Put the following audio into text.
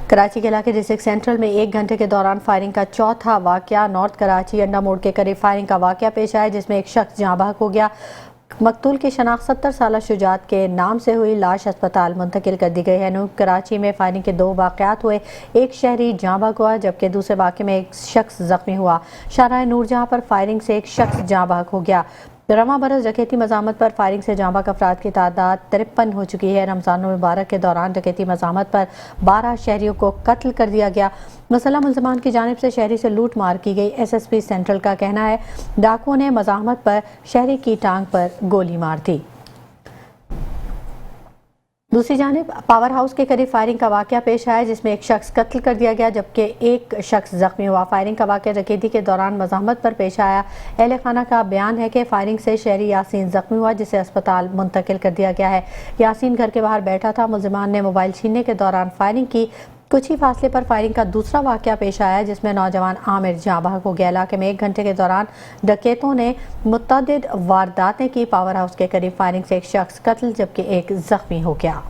کراچی کے علاقے district central میں 1 گھنٹے کے دوران فائرنگ کا چوتھا واقعہ نارتھ کراچی انڈا موڑ کے قریب فائرنگ کا واقعہ پیش آیا جس میں ایک شخص جاں بحق ہو گیا۔ مقتول کی شناخت 70 سالہ شجاعت کے نام سے ہوئی، لاش اسپتال منتقل کر دی گئی ہے۔ نو کراچی میں فائرنگ کے 2 واقعات ہوئے، ایک شہری جاں بحق ہوا جبکہ دوسرے واقعے میں ایک شخص زخمی ہوا۔ شاہراہ نور جہاں پر فائرنگ سے ایک شخص جاں بحق ہو گیا۔ رواں برس ڈکیتی مزاحمت پر فائرنگ سے جاں بحق افراد کی تعداد 53 ہو چکی ہے۔ رمضان المبارک کے دوران ڈکیتی مزاحمت پر 12 شہریوں کو قتل کر دیا گیا۔ مسلح ملزمان کی جانب سے شہری سے لوٹ مار کی گئی۔ ایس ایس پی سینٹرل کا کہنا ہے ڈاکوؤں نے مزاحمت پر شہری کی ٹانگ پر گولی مار دی۔ دوسری جانب پاور ہاؤس کے قریب فائرنگ کا واقعہ پیش آیا جس میں ایک شخص قتل کر دیا گیا جبکہ ایک شخص زخمی ہوا۔ فائرنگ کا واقعہ ڈکیتی کے دوران مزاحمت پر پیش آیا۔ اہل خانہ کا بیان ہے کہ فائرنگ سے شہری یاسین زخمی ہوا جسے اسپتال منتقل کر دیا گیا ہے۔ یاسین گھر کے باہر بیٹھا تھا۔ ملزمان نے موبائل چھیننے کے دوران فائرنگ کی۔ کچھ ہی فاصلے پر فائرنگ کا دوسرا واقعہ پیش آیا جس میں نوجوان عامر جاں بحق ہو گیا۔ علاقے میں 1 گھنٹے کے دوران ڈکیتوں نے متعدد وارداتیں کی۔ پاور ہاؤس کے قریب فائرنگ سے ایک شخص قتل جبکہ ایک زخمی ہو گیا۔